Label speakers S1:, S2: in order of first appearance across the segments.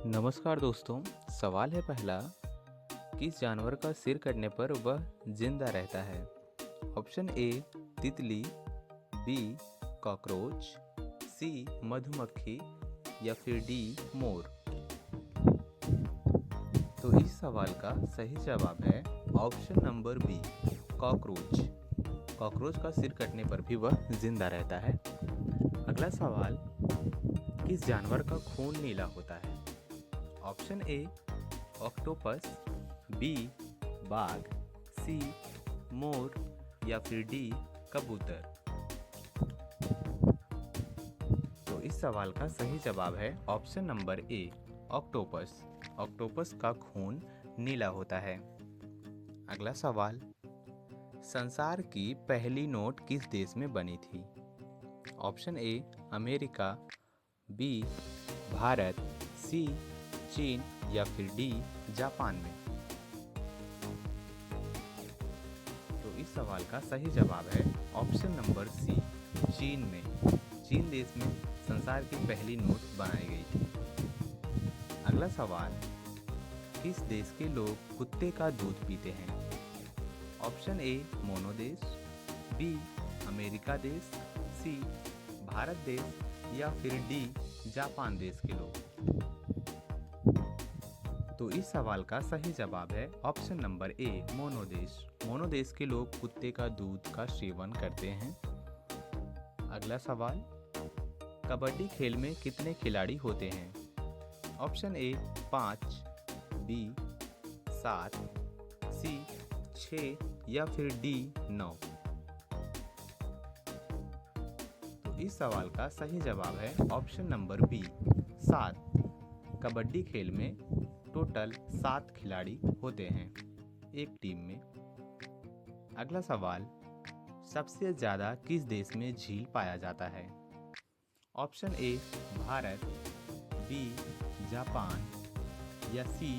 S1: नमस्कार दोस्तों। सवाल है पहला, किस जानवर का सिर कटने पर वह जिंदा रहता है? ऑप्शन ए तितली, बी कॉकरोच, सी मधुमक्खी या फिर डी मोर। तो इस सवाल का सही जवाब है option number B cockroach. Cockroach का सिर कटने पर भी वह जिंदा रहता है। अगला सवाल, किस जानवर का खून नीला होता है? ऑप्शन ए ऑक्टोपस, बी बाघ, सी मोर या फिर डी कबूतर। तो इस सवाल का सही जवाब है option number A octopus. Octopus का खून नीला होता है। अगला सवाल, संसार की पहली नोट किस देश में बनी थी? Option A America, B Bharat, C चीन या फिर डी जापान में। तो इस सवाल का सही जवाब है ऑप्शन नंबर सी चीन में। चीन देश में संसार की पहली नोट बनाई गई थी। अगला सवाल, किस देश के लोग कुत्ते का दूध पीते हैं? ऑप्शन ए मोनो देश, बी अमेरिका देश, सी भारत देश या फिर डी जापान देश के लोग। तो इस सवाल का सही जवाब है ऑप्शन नंबर ए मोनो देश। मोनो देश के लोग कुत्ते का दूध का सेवन करते हैं। अगला सवाल, कबड्डी खेल में कितने खिलाड़ी होते हैं? ऑप्शन ए 5, बी 7, सी 6 या फिर डी 9। तो इस सवाल का सही जवाब है ऑप्शन नंबर बी 7। कबड्डी खेल में टोटल 7 खिलाड़ी होते हैं एक टीम में। अगला सवाल, सबसे ज़्यादा किस देश में झील पाया जाता है? Option A Bharat, B Japan या सी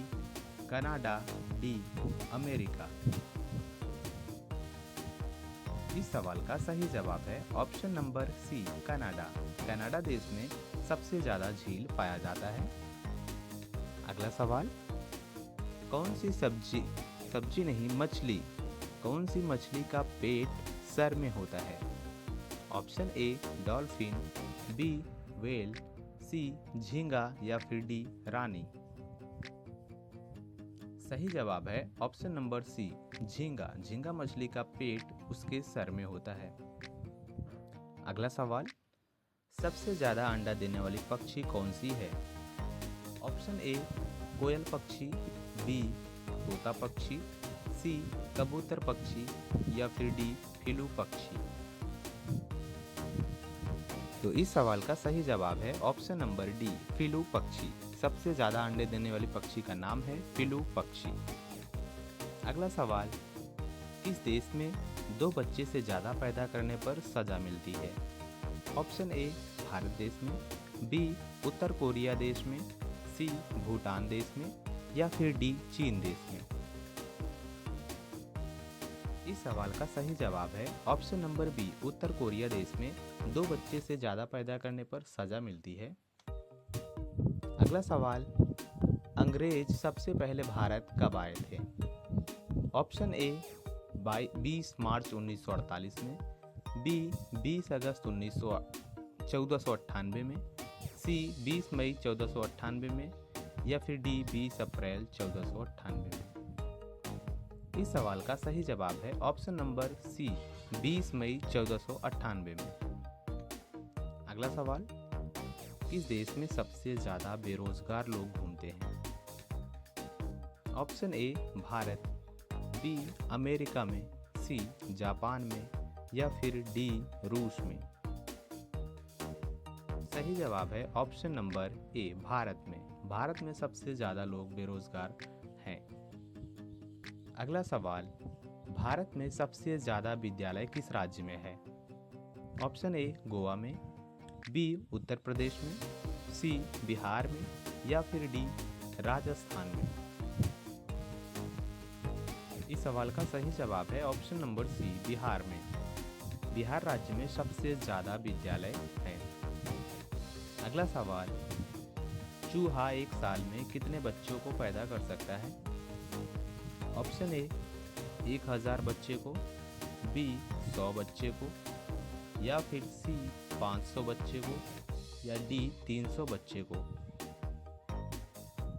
S1: कनाडा, डी अमेरिका। इस सवाल का सही जवाब है option number C Canada. Canada देश में सबसे ज़्यादा झील पाया जाता है। अगला सवाल, कौन सी सब्जी नहीं मछली, कौन सी मछली का पेट सर में होता है? Option A dolphin, B whale, C झींगा या फिर डी रानी। सही जवाब है ऑप्शन नंबर सी झींगा। झींगा मछली का पेट उसके सर में होता है। अगला सवाल, सबसे ज़्यादा अंडा देने वाली पक्षी कौन सी है? ऑप्शन ए कोयल पक्षी, बी तोता पक्षी, सी कबूतर पक्षी या फिर डी फिलू पक्षी। तो इस सवाल का सही जवाब है ऑप्शन नंबर डी फिलू पक्षी। सबसे ज़्यादा अंडे देने वाली पक्षी का नाम है फिलू पक्षी। अगला सवाल, किस देश में 2 बच्चे से ज़्यादा पैदा करने पर सज़ा मिलती है? ऑप्शन ए भारत देश में, बी उत्तर कोरिया देश में, सी भूटान देश में या फिर डी चीन देश में। इस सवाल का सही जवाब है ऑप्शन नंबर बी उत्तर कोरिया देश में 2 बच्चे से ज़्यादा पैदा करने पर सज़ा मिलती है। अगला सवाल, अंग्रेज सबसे पहले भारत कब आए थे? ऑप्शन ए 20 मार्च 1948 में, बी 20 अगस्त 1498 में, सी 20 मई 1498 में या फिर डी 20 अप्रैल 1498 में। इस सवाल का सही जवाब है ऑप्शन नंबर सी 20 मई 1498 में। अगला सवाल, किस देश में सबसे ज़्यादा बेरोजगार लोग घूमते हैं? Option A Bharat, B America में, सी जापान में या फिर डी रूस में। सही जवाब है ऑप्शन नंबर ए भारत में। भारत में सबसे ज़्यादा लोग बेरोजगार हैं। अगला सवाल, भारत में सबसे ज़्यादा विद्यालय किस राज्य में है? ऑप्शन ए गोवा में, बी उत्तर प्रदेश में, सी बिहार में या फिर डी राजस्थान में। इस सवाल का सही जवाब है ऑप्शन नंबर सी बिहार में। बिहार राज्य में सबसे ज़्यादा विद्यालय हैं। अगला सवाल, चूहा एक साल में कितने बच्चों को पैदा कर सकता है? ऑप्शन ए 1000 बच्चे को, बी 100 बच्चे को, या फिर सी 500 बच्चे को, या डी 300 बच्चे को।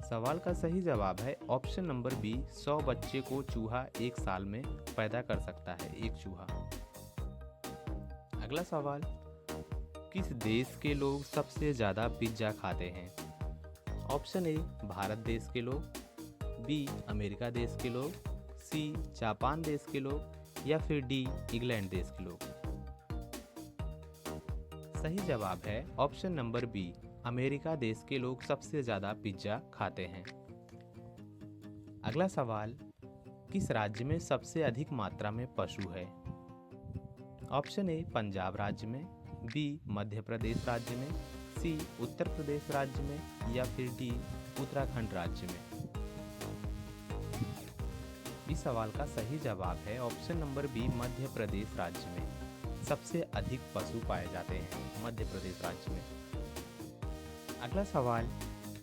S1: सवाल का सही जवाब है ऑप्शन नंबर बी 100 बच्चे को चूहा एक साल में पैदा कर सकता है, एक चूहा। अगला सवाल, किस देश के लोग सबसे ज़्यादा पिज्ज़ा खाते हैं? ऑप्शन ए भारत देश के लोग, बी अमेरिका देश के लोग, सी जापान देश के लोग, या फिर डी इंग्लैंड देश के लोग। सही जवाब है ऑप्शन नंबर बी अमेरिका देश के लोग सबसे ज़्यादा पिज्ज़ा खाते हैं। अगला सवाल, किस राज्य में सबसे अधिक मात्रा में पशु है? ऑप्शन ए पंजाब राज्य में, बी मध्य प्रदेश राज्य में, सी उत्तर प्रदेश राज्य में, या फिर डी उत्तराखंड राज्य में। इस सवाल का सही जवाब है option number B Madhya Pradesh राज्य में सबसे अधिक पशु पाए जाते हैं, मध्य प्रदेश राज्य में। अगला सवाल,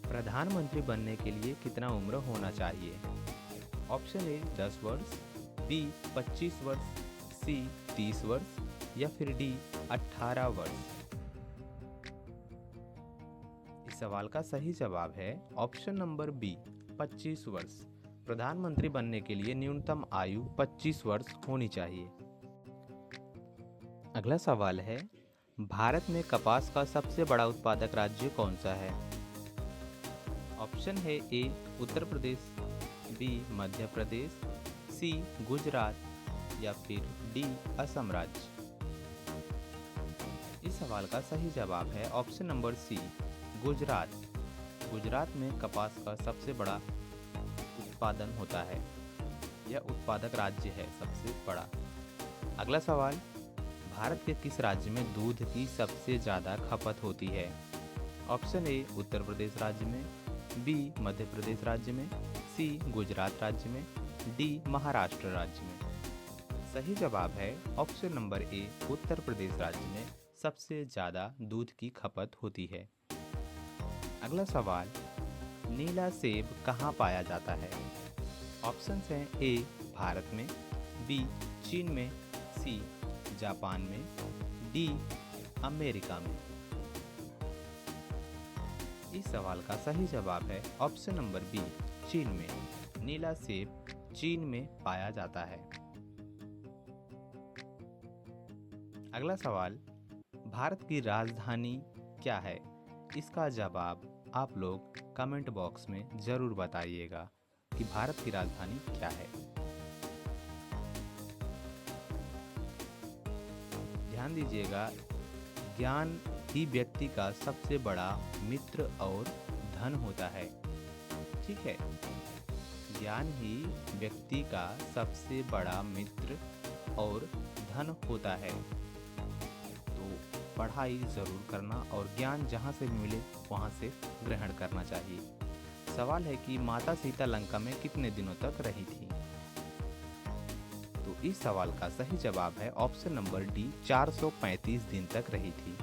S1: प्रधानमंत्री बनने के लिए कितना उम्र होना चाहिए? ऑप्शन ए 10 वर्ष, बी 25 वर्ष, सी 30 वर्ष, या फिर डी 18 वर्ष। इस सवाल का सही जवाब है ऑप्शन नंबर बी 25 वर्ष। प्रधानमंत्री बनने के लिए न्यूनतम आयु 25 वर्ष होनी चाहिए। अगला सवाल है, भारत में कपास का सबसे बड़ा उत्पादक राज्य कौन सा है? ऑप्शन है ए उत्तर प्रदेश, बी मध्य प्रदेश, सी गुजरात, या फिर डी असम राज्य। इस सवाल का सही जवाब है option number C Gujarat. Gujarat में कपास का सबसे बड़ा उत्पादन होता है। यह उत्पादक राज्य है सबसे बड़ा। अगला सवाल, भारत के किस राज्य में दूध की सबसे ज़्यादा खपत होती है? ऑप्शन ए उत्तर प्रदेश राज्य में, बी मध्य प्रदेश राज्य में, सी गुजरात राज्य में, डी महाराष्ट्र राज्य में। सही जवाब है option number A Uttar Pradesh राज्य में सबसे ज़्यादा दूध की खपत होती है। अगला सवाल, नीला सेब कहाँ पाया जाता है? ऑप्शंस हैं ए भारत में, बी चीन में, सी जापान में, डी अमेरिका में। इस सवाल का सही जवाब है ऑप्शन नंबर बी चीन में। नीला सेब चीन में पाया जाता है। अगला सवाल, भारत की राजधानी क्या है? इसका जवाब आप लोग कमेंट बॉक्स में ज़रूर बताइएगा कि भारत की राजधानी क्या है। ध्यान दीजिएगा, ज्ञान ही व्यक्ति का सबसे बड़ा मित्र और धन होता है। ठीक है, ज्ञान ही व्यक्ति का सबसे बड़ा मित्र और धन होता है। तो पढ़ाई ज़रूर करना और ज्ञान जहाँ से मिले वहाँ से ग्रहण करना चाहिए। सवाल है कि माता सीता लंका में कितने दिनों तक रही थी? तो इस सवाल का सही जवाब है ऑप्शन नंबर डी 435 दिन तक रही थी।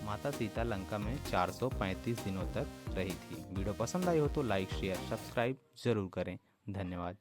S1: माता सीता लंका में 435 दिनों तक रही थी। वीडियो पसंद आई हो तो लाइक शेयर सब्सक्राइब जरूर करें। धन्यवाद।